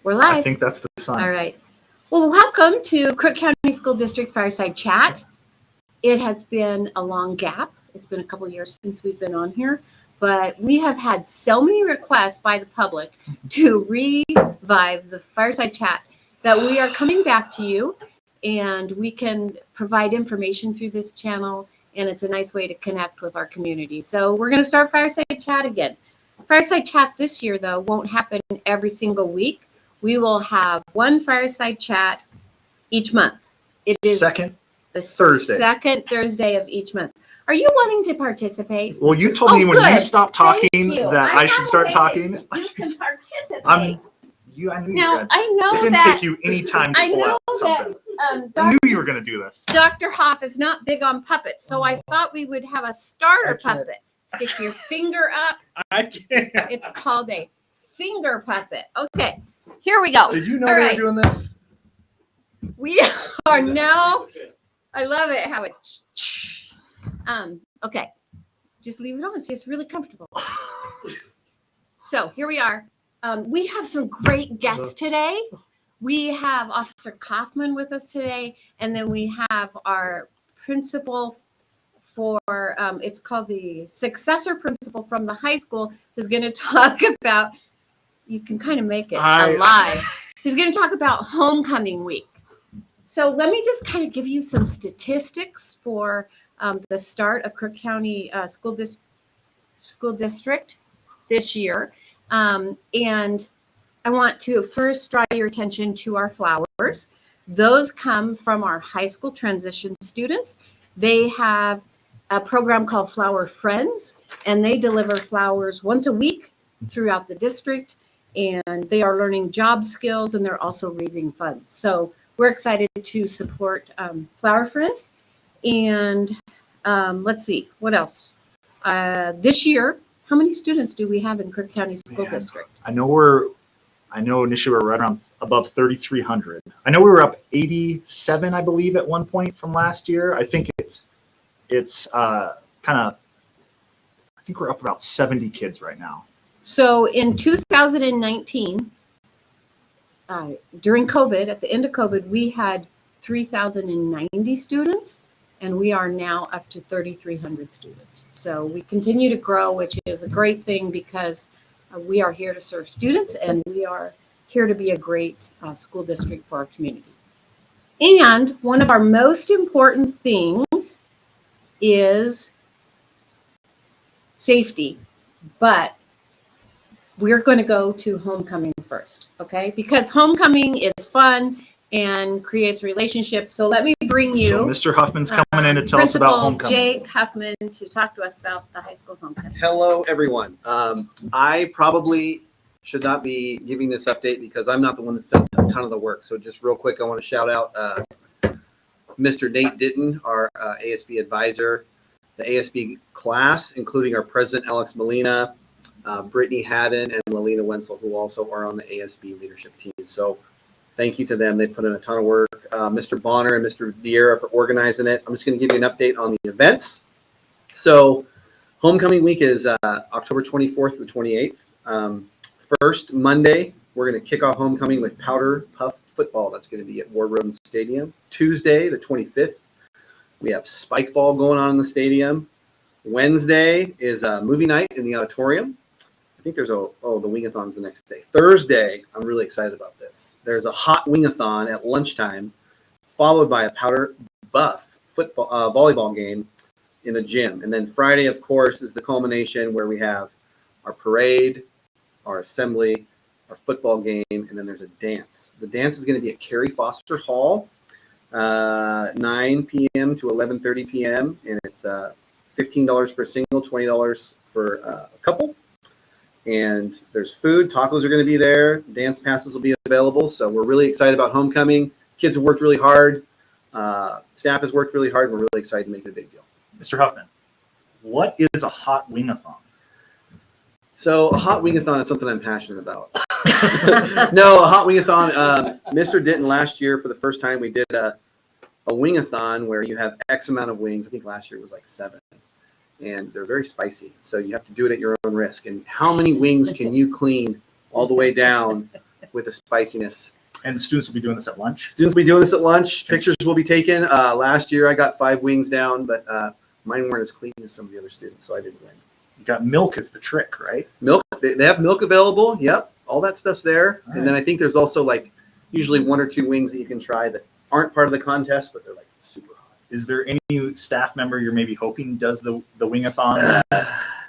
We're live. I think that's the sign. All right. Well, welcome to Crook County School District Fireside Chat. It has been a long gap. It's been a couple of years since we've been on here, but we have had so many requests by the public to revive the Fireside Chat that we are coming back to you, and we can provide information through this channel, and it's a nice way to connect with our community. So we're going to start Fireside Chat again. Fireside Chat this year, though, won't happen every single week. We will have one Fireside Chat each month. It is second Thursday of each month. Are you wanting to participate? Well, you told me when you stopped talking you. that I should start talking. You can participate. I knew you now, I know it didn't that, take you any time to pull out something. I knew you were going to do this. Dr. Hoff is not big on puppets, so I thought we would have a starter puppet. Stick your finger up. I can't. It's called a finger puppet. Okay, here we go. Did you know they were doing this? We are now. I love it how it. Okay, just leave it on. See, it's really comfortable. So here we are. We have some great guests today. We have Officer Kaufman with us today, and then we have our principal for, it's called the successor principal from the high school, who's going to talk about, you can kind of make it alive, who's going to talk about homecoming week. So let me just kind of give you some statistics for the start of Crook County School District this year. And I want to first draw your attention to our flowers. Those come from our high school transition students. They have a program called Flower Friends, and they deliver flowers once a week throughout the district, and they are learning job skills, and they're also raising funds. So we're excited to support Flower Friends. And let's see, what else? This year, how many students do we have in Crook County School District? I know initially we were right around above 3,300. I know we were up 87, I believe, at one point from last year. I think it's kind of, I think we're up about 70 kids right now. So in 2019, during COVID, at the end of COVID, we had 3,090 students, and we are now up to 3,300 students. So we continue to grow, which is a great thing because we are here to serve students, and we are here to be a great school district for our community. And one of our most important things is safety, but we're going to go to homecoming first, okay? Because homecoming is fun and creates relationships. So let me bring you. So Mr. Huffman's coming in to tell us about homecoming. Jake Huffman to talk to us about the high school homecoming. Hello, everyone. I probably should not be giving this update because I'm not the one that's done a ton of the work. So just real quick, I want to shout out Mr. Nate Ditton, our ASB advisor, the ASB class, including our president, Alex Molina, Brittany Haddon, and Lelina Wenzel, who also are on the ASB leadership team. So thank you to them. They put in a ton of work. Mr. Bonner and Mr. Vieira for organizing it. I'm just going to give you an update on the events. So homecoming week is October 24th to the 28th. First Monday, we're going to kick off homecoming with Powder Puff football. That's going to be at War Room Stadium. Tuesday, the 25th, we have spike ball going on in the stadium. Wednesday is a movie night in the auditorium. I think there's the wing-a-thon's the next day. Thursday, I'm really excited about this. There's a hot wing-a-thon at lunchtime, followed by a Powder Buff football volleyball game in the gym. And then Friday, of course, is the culmination where we have our parade, our assembly, our football game, and then there's a dance. The dance is going to be at Carrie Foster Hall, 9 p.m. to 11:30 p.m., and it's $15 for a single, $20 for a couple. And there's food. Tacos are going to be there. Dance passes will be available. So we're really excited about homecoming. Kids have worked really hard. Staff has worked really hard. We're really excited to make it a big deal. Mr. Huffman, what is a hot wing-a-thon? So a hot wing-a-thon is something I'm passionate about. No, a hot wing-a-thon. Mr. Ditton last year, for the first time, we did a wing-a-thon where you have X amount of wings. I think last year it was like 7. And they're very spicy. So you have to do it at your own risk. And how many wings can you clean all the way down with the spiciness. And the students will be doing this at lunch. Students will be doing this at lunch. Pictures will be taken. Last year I got 5 wings down, but mine weren't as clean as some of the other students, so I didn't win. You got milk is the trick, right? Milk, they have milk available. Yep, all that stuff's there. All And then I think there's also like usually 1 or 2 wings that you can try that aren't part of the contest, but they're like super hot. Is there any staff member you're maybe hoping does the wing-a-thon?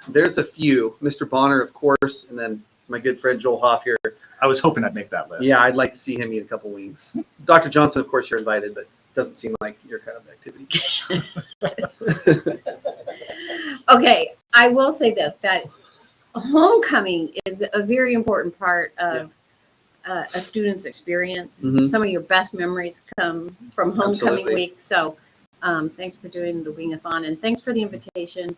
There's a few. Mr. Bonner, of course, and then my good friend Joel Hoff here. I was hoping I'd make that list. Yeah, I'd like to see him eat a couple wings. Dr. Johnson, of course, you're invited, but doesn't seem like your kind of activity. Okay, I will say this, that homecoming is a very important part of a student's experience. Mhm. Some of your best memories come from homecoming Absolutely. week. So thanks for doing the wing-a-thon, and thanks for the invitation.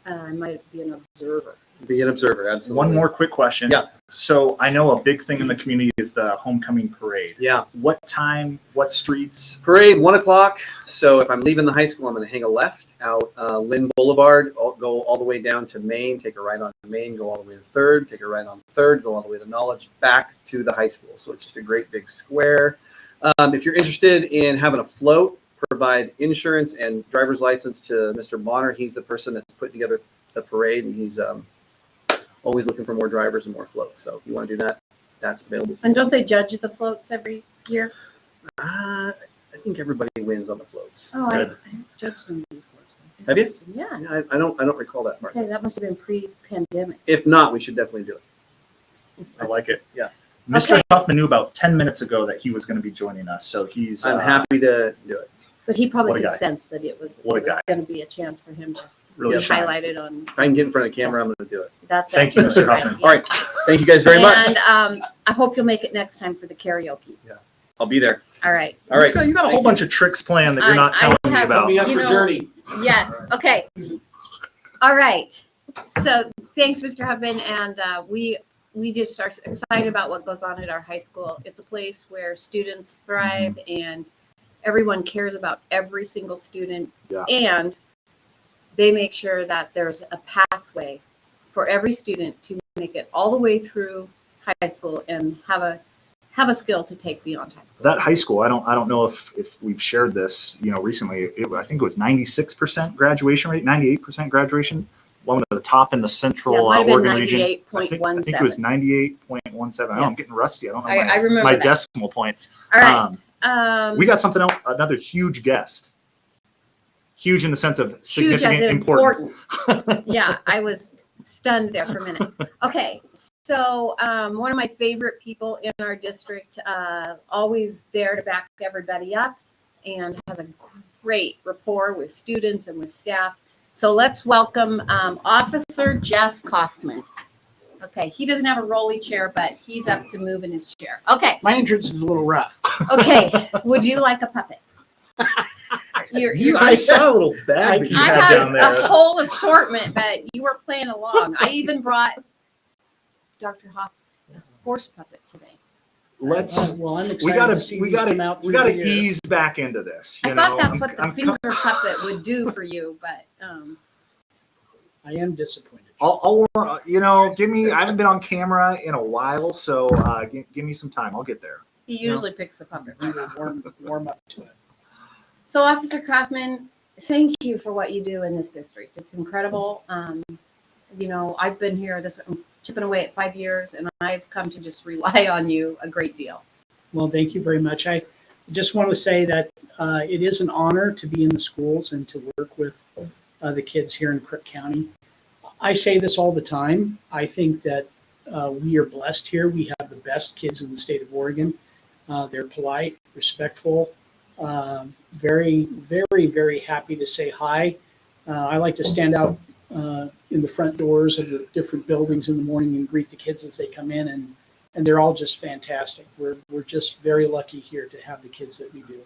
I might be an observer. Be an observer, absolutely. One more quick question. Yeah. So I know a big thing in the community is the homecoming parade. Yeah. What time? What streets? Parade, 1 o'clock. So if I'm leaving the high school, I'm going to hang a left out Lynn Boulevard, go all the way down to Main, take a right on Main, go all the way to 3rd, take a right on 3rd, go all the way to Knowledge, back to the high school. So it's just a great big square. If you're interested in having a float, provide insurance and driver's license to Mr. Bonner. He's the person that's putting together the parade, and he's always looking for more drivers and more floats. So if you want to do that, that's available. And don't they judge the floats every year? I think everybody wins on the floats. Oh, Good. I judged them before. So Have you? Yeah. Yeah, I don't recall that part. Okay, that must have been pre-pandemic. If not, we should definitely do it. I like it. Yeah. Mr. Okay. Kaufman knew about 10 minutes ago that he was going to be joining us. So he's I'm happy to do it. But he probably What a could guy. sense that it was What a guy. going to be a chance for him to really be shy. highlighted on. If I can get in front of the camera, I'm going to do it. That's Thank you, Mr. absolutely right. Hoffman. Yeah. All right. Thank you guys very much. And I hope you'll make it next time for the karaoke. I'll be there. All right. All right. You got a whole bunch of tricks planned that you're not telling me have- about. Put me up You for know- journey. Yes. Okay. All right. So thanks, Mr. Hubbin. And we just are excited about what goes on at our high school. It's a place where students thrive and everyone cares about every single student. Yeah. And they make sure that there's a pathway for every student to make it all the way through high school and have a skill to take beyond high school. That high school, I don't know if we've shared this, recently. I think it was 96% graduation rate, 98% graduation. One of the top in the central Yeah, it might have been Oregon region. I think it was 98.17. 98.17. Yeah. I'm getting rusty. I don't know I remember my that. decimal points. All right. We got something else, another huge guest. Huge in the sense of Huge significant, as important. Yeah, I was stunned there for a minute. Okay, so one of my favorite people in our district, always there to back everybody up and has a great rapport with students and with staff. So let's welcome Officer Jeff Kaufman. Okay, he doesn't have a rolly chair, but he's up to move in his chair. Okay, My entrance is a little rough. okay. Would you like a puppet? I saw a little bag that you I had had down there. a whole assortment, but you were playing along. I even brought Dr. Hoff horse puppet today. Let's. Well, I'm We excited gotta, to see we these gotta, come out we through gotta the year. ease back into this. I You thought know? that's what the I'm finger puppet would do for you, but I am disappointed. I'll give me. I haven't been on camera in a while, so give me some time. I'll get there. he usually picks the puppet. We will warm up to it. So, Officer Kaufman, thank you for what you do in this district. It's incredible. I've been here chipping away at 5 years, and I've come to just rely on you a great deal. Well, thank you very much. I just want to say that it is an honor to be in the schools and to work with the kids here in Crook County. I say this all the time. I think that we are blessed here. We have the best kids in the state of Oregon. They're polite, respectful, very, very, very happy to say hi. I like to stand out in the front doors of the different buildings in the morning and greet the kids as they come in, and they're all just fantastic. We're just very lucky here to have the kids that we do.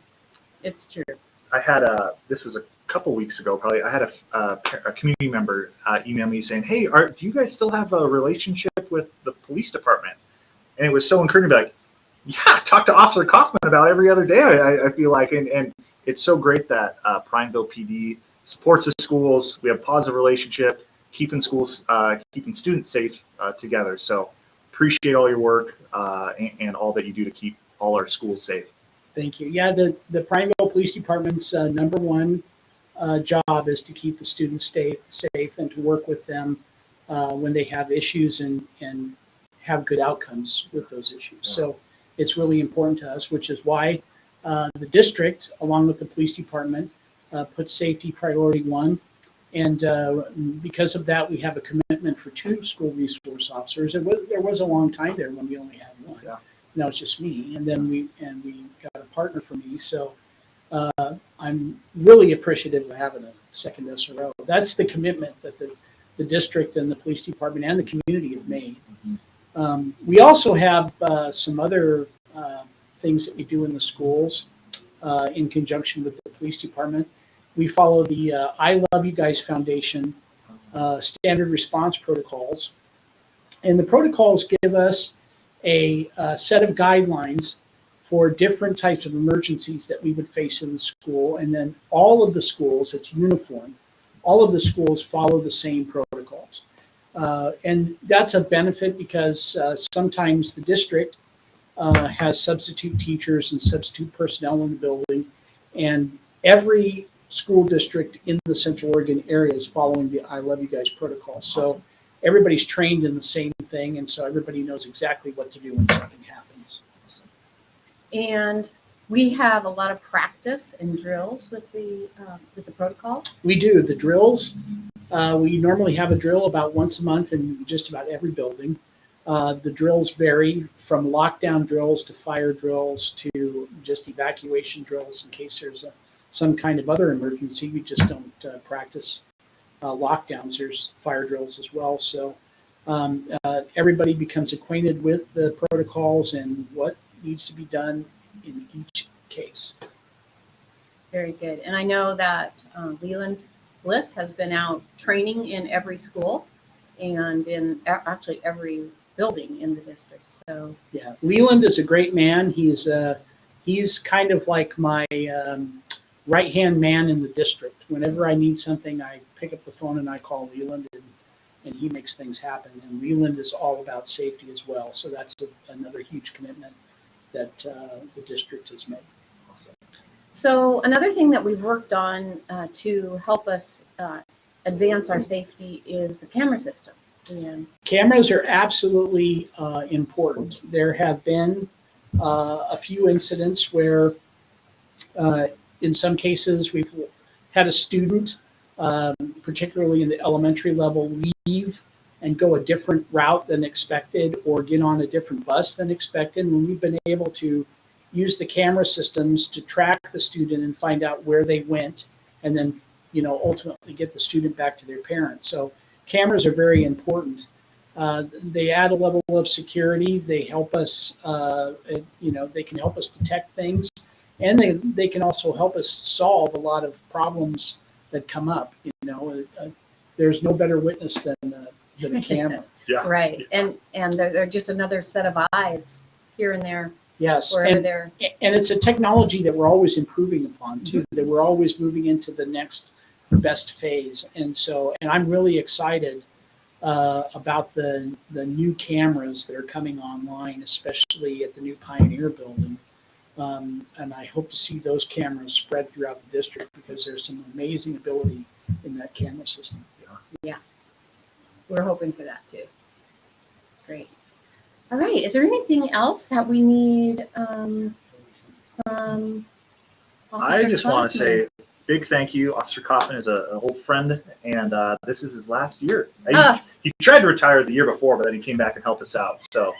It's true. I had this was a couple weeks ago, probably. I had a community member email me saying, "Hey, do you guys still have a relationship with the police department?" And it was so encouraging to be like, "Yeah, I talk to Officer Kaufman about every other day." I feel like, and it's so great that Prineville PD supports the schools. We have a positive relationship, keeping schools, keeping students safe together. So appreciate all your work and all that you do to keep all our schools safe. Thank you. Yeah, the Prineville Police Department's number one job is to keep the students safe and to work with them when they have issues and have good outcomes with those issues. Yeah. So it's really important to us, which is why the district, along with the police department, puts safety priority one. And because of that, we have a commitment for 2 school resource officers. There was a long time there when we only had 1. Yeah. Now it's just me, and then we got a partner for me. So I'm really appreciative of having a second SRO. That's the commitment that the district and the police department and the community have made. Mm-hmm. We also have some other things that we do in the schools in conjunction with the police department. We follow the I Love You Guys Foundation standard response protocols. And the protocols give us a set of guidelines for different types of emergencies that we would face in the school. And then all of the schools, it's uniform, all of the schools follow the same protocols. And that's a benefit because sometimes the district has substitute teachers and substitute personnel in the building. And every school district in the Central Oregon area is following the I Love You Guys protocol. So Awesome. Everybody's trained in the same thing, and so everybody knows exactly what to do when something happens. And we have a lot of practice and drills with the protocols. We do the drills. We normally have a drill about once a month in just about every building. The drills vary from lockdown drills to fire drills to just evacuation drills in case there's some kind of other emergency. We just don't practice lockdowns. There's fire drills as well. So everybody becomes acquainted with the protocols and what needs to be done in each case. Very good. And I know that Leland Bliss has been out training in every school and in actually every building in the district. So Yeah, Leland is a great man. He's kind of like my right-hand man in the district. Whenever I need something, I pick up the phone and I call Leland, and he makes things happen. And Leland is all about safety as well. So that's another huge commitment that the district has made. So another thing that we've worked on to help us advance our safety is the camera system. And Cameras are absolutely important. There have been a few incidents where, in some cases, we've had a student, particularly in the elementary level, leave and go a different route than expected or get on a different bus than expected. And we've been able to use the camera systems to track the student and find out where they went and then, ultimately get the student back to their parents. So cameras are very important. They add a level of security. They help us, they can help us detect things, and they can also help us solve a lot of problems that come up. There's no better witness than a camera. Yeah. right. And they're just another set of eyes here and there Yes, wherever and they're. it's a technology that we're always improving upon too. That we're always moving into the next best phase, and I'm really excited about the new cameras that are coming online, especially at the new Pioneer building. And I hope to see those cameras spread throughout the district because there's some amazing ability in that camera system. We're hoping for that too. It's great. All right. Is there anything else that we need from I Officer just want to Kaufman? say big thank you. Officer Kaufman is an old friend, and this is his last year. He tried to retire the year before, but then he came back and helped us out. So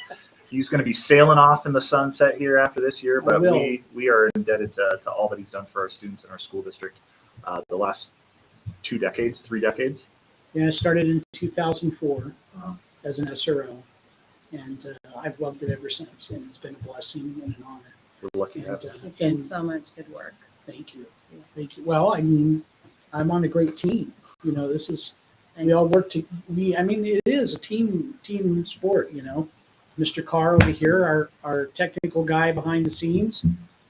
he's going to be sailing off in the sunset here after this year, but we are indebted to all that he's done for our students in our school district the last 3 decades. Yeah, I started in 2004 as an SRO, and I've loved it ever since. And it's been a blessing and an honor. We're lucky to have him. You've done so much good work. Thank you. Thank you. Well, I mean, I'm on a great team. This is, we all work it is a team sport, Mr. Carr over here, our technical guy behind the scenes.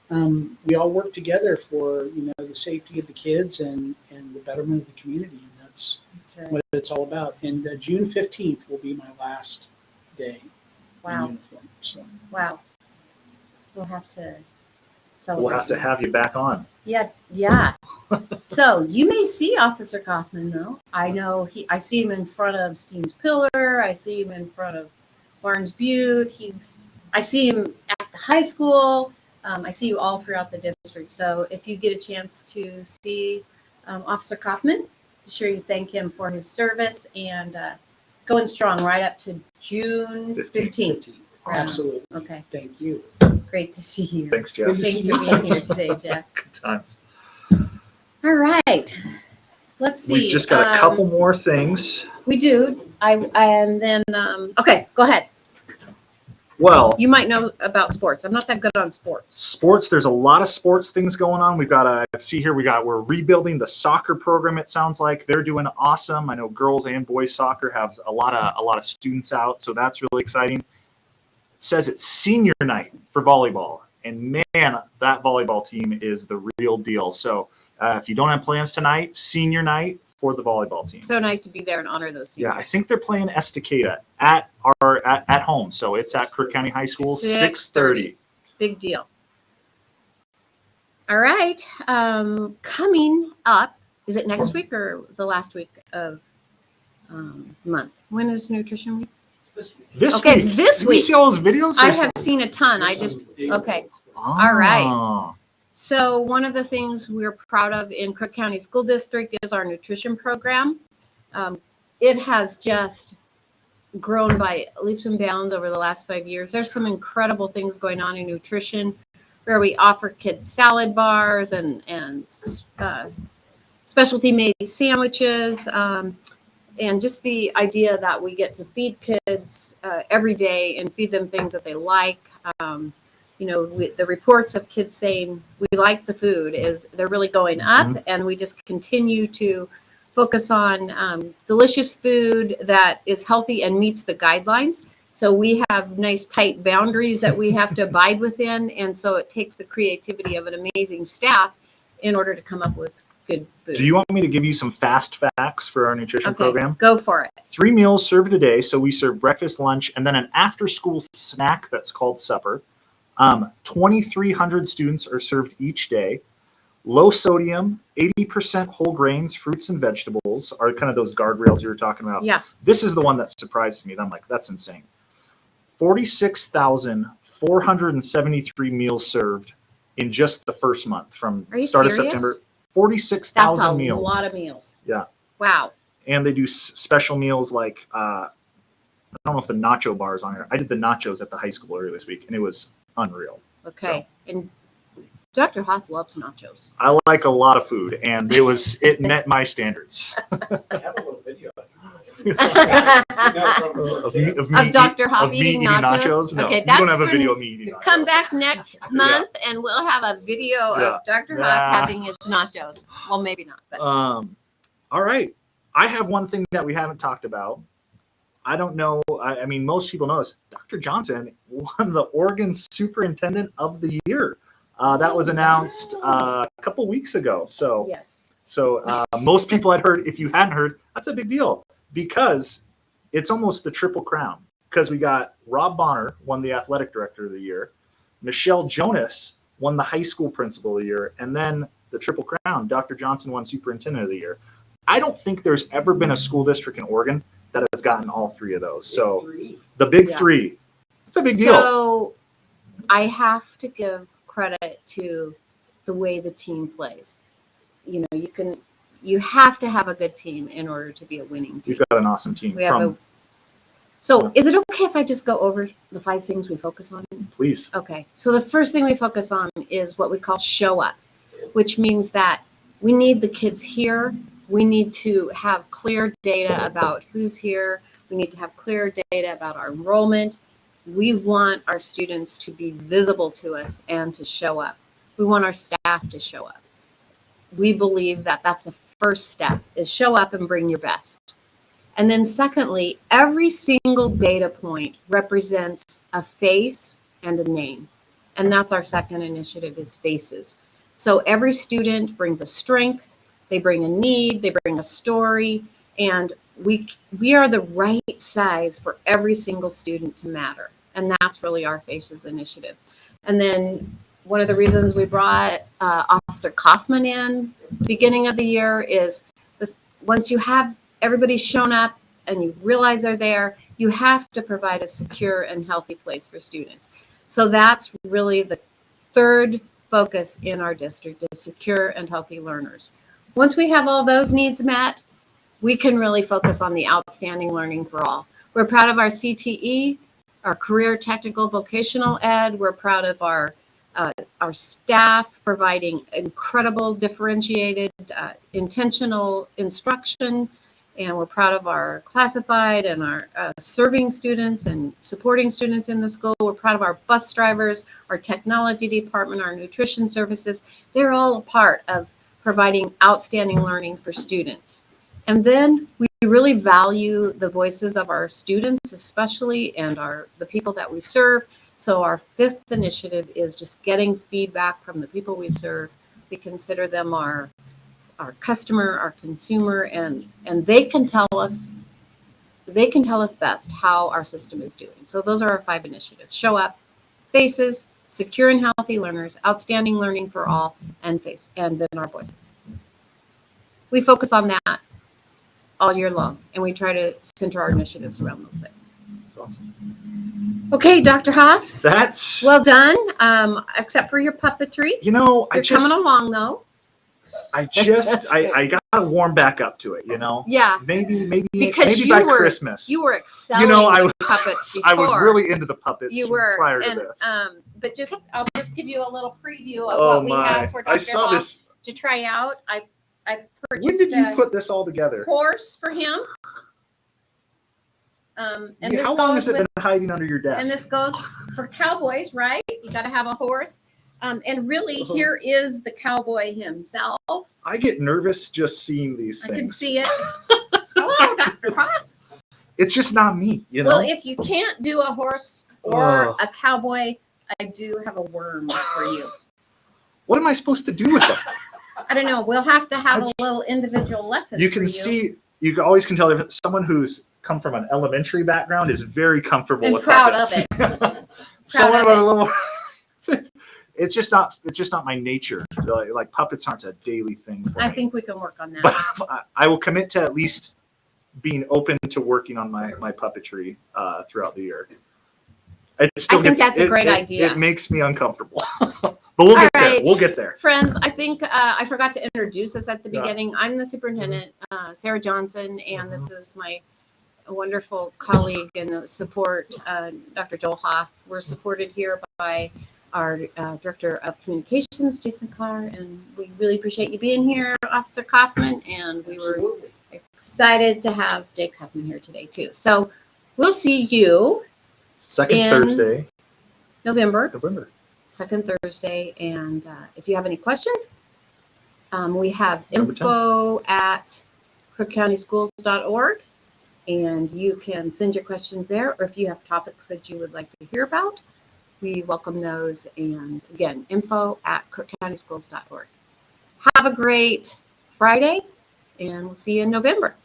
We all work together for, the safety of the kids and the betterment of the community. And that's right. what it's all about. And June 15th will be my last day. Wow. uniform. So Wow. We'll have to We'll celebrate. have to have you back on. Yeah, yeah. So you may see Officer Kaufman though. I know I see him in front of Steen's Pillar. I see him in front of Barnes Butte. I see him at the high school. I see you all throughout the district. So if you get a chance to see Officer Kaufman, be sure you thank him for his service and going strong right up to June 15th. absolutely. Okay, Thank you. great to see you. Thanks, Jeff. Good to Thanks see for you. being here today, Jeff. Good times. All right. Let's see. We've just got a couple more things. We do. Okay, go ahead. Well, You might know about sports. I'm not that good on sports. sports, there's a lot of sports things going on. We've got we're rebuilding the soccer program. It sounds like they're doing awesome. I know girls and boys soccer have a lot of students out, so that's really exciting. It says it's senior night for volleyball, and man, that volleyball team is the real deal. So if you don't have plans tonight, senior night for the volleyball team. So nice to be there and honor those seniors. Yeah, I think they're playing Estacada at home. So it's at Crook County High School, 6:30. Big deal. All right. Coming up, is it next week or the last week of month? When is Nutrition Week? This Okay, week. it's this Did we week. see all those videos? I have seen a ton. Okay. All right. Ah. So one of the things we're proud of in Crook County School District is our nutrition program. It has just grown by leaps and bounds over the last 5 years. There's some incredible things going on in nutrition where we offer kids salad bars and specialty made sandwiches. And just the idea that we get to feed kids every day and feed them things that they like. The reports of kids saying we like the food they're really going up, and we just continue to focus on delicious food that is healthy and meets the guidelines. So we have nice tight boundaries that we have to abide within, and so it takes the creativity of an amazing staff in order to come up with good food. Do you want me to give you some fast facts for our nutrition program? Go for it. 3 meals served a day. So we serve breakfast, lunch, and then an after-school snack that's called supper. 2,300 students are served each day. Low sodium, 80% whole grains, fruits, and vegetables are kind of those guardrails you were talking about. Yeah. This is the one that surprised me. I'm like, that's insane. 46,473 meals served in just the first month from Are you start serious? of September. That's 46,000 a meals. lot of meals. Yeah. Wow. And they do special meals like, I don't know if the nacho bar is on here. I did the nachos at the high school earlier this week, and it was unreal. Okay. And Dr. Hoff loves nachos. I like a lot of food, and it met my standards. I have a little video. Of Dr. Hoff eating nachos? No, Okay, we don't that's have a for- video of me eating nachos. Come back next month and we'll have a video Yeah. of Dr. Hoff Nah. having his nachos. Well, maybe not, but All right. I have one thing that we haven't talked about. I don't know. I mean, most people know this. Dr. Johnson won the Oregon Superintendent of the Year. That was announced a couple weeks ago. So yes. Most people had heard. If you hadn't heard, that's a big deal because it's almost the triple crown. Because we got Rob Bonner won the Athletic Director of the Year, Michelle Jonas won the High School Principal of the Year, and then the triple crown, Dr. Johnson won Superintendent of the Year. I don't think there's ever been a school district in Oregon that has gotten all three of those. So the big Yeah. three, it's a big deal. So I have to give credit to the way the team plays. You have to have a good team in order to be a winning team. We've got an awesome team. We have So is it okay if I just go over the 5 things we focus on? Please. Okay. So the first thing we focus on is what we call show up, which means that we need the kids here. We need to have clear data about who's here. We need to have clear data about our enrollment. We want our students to be visible to us and to show up. We want our staff to show up. We believe that that's the first step, is show up and bring your best. And then secondly, every single data point represents a face and a name. And that's our second initiative, is faces. So every student brings a strength, they bring a need, they bring a story, and we are the right size for every single student to matter. And that's really our FACES initiative. And then one of the reasons we brought Officer Kaufman in beginning of the year is once you have everybody shown up and you realize they're there, you have to provide a secure and healthy place for students. So that's really the third focus in our district, is secure and healthy learners. Once we have all those needs met, we can really focus on the outstanding learning for all. We're proud of our CTE, our career technical vocational ed. We're proud of our staff providing incredible differentiated intentional instruction, and we're proud of our classified and our serving students and supporting students in the school. We're proud of our bus drivers, our technology department, our nutrition services. They're all a part of providing outstanding learning for students. And then we really value the voices of our students, especially, and the people that we serve. So our fifth initiative is just getting feedback from the people we serve. We consider them our customer, our consumer, and they can tell us best how our system is doing. So those are our 5 initiatives: show up, FACES, secure and healthy learners, outstanding learning for all, and then our voices. We focus on that all year long, and we try to center our initiatives around those things. That's awesome. Okay, Dr. Hoff, That's, well done. Except for your puppetry, you're you're coming along though. I got to warm back up to it, Yeah, Maybe because by Christmas. you were excelling with puppets before. I was really into the puppets You were prior to and this. but I'll just give you a little preview of Oh what we my. have for Dr. I saw Hoff this. to try out. I purchased When did you a put this all together? horse for him. And this How long goes has it with- been hiding under your desk? And this goes for cowboys, right? You got to have a horse. And really, Uh-huh. here is the cowboy himself. I get nervous just seeing these I things. can see it. Hello, Dr. Hoff. It's just not me, Well, if you can't do a horse or Ugh. a cowboy, I do have a worm for you. What am I supposed to do with them? I don't know. We'll have to have a little individual lesson. You for can see, always can tell if someone who's come from an elementary background is very comfortable And with proud puppets. of it. Someone of with it. a little. It's just not my nature. Like puppets aren't a daily thing for I me. think we can work on that. But I will commit to at least being open to working on my puppetry throughout the year. It still I think gets, that's a great idea. It makes me uncomfortable, but we'll get there. right. We'll get there. Friends, I think I forgot to introduce us at the Yeah. beginning. I'm the superintendent, Sarah Johnson, and this is my wonderful colleague and support, Dr. Joel Hoff. We're supported here by our Director of Communications, Jason Carr, and we really appreciate you being here, Officer Kaufman, and we were excited to have Jake Kaufman here today too. So we'll see you Second in Thursday, November. November. 2nd Thursday, and if you have any questions, we have Number info@crookcountyschools.org, and you can send your questions there, or if you have topics that you would like to hear about, we welcome those. And again, info@crookcountyschools.org. Have a great Friday, and we'll see you in November.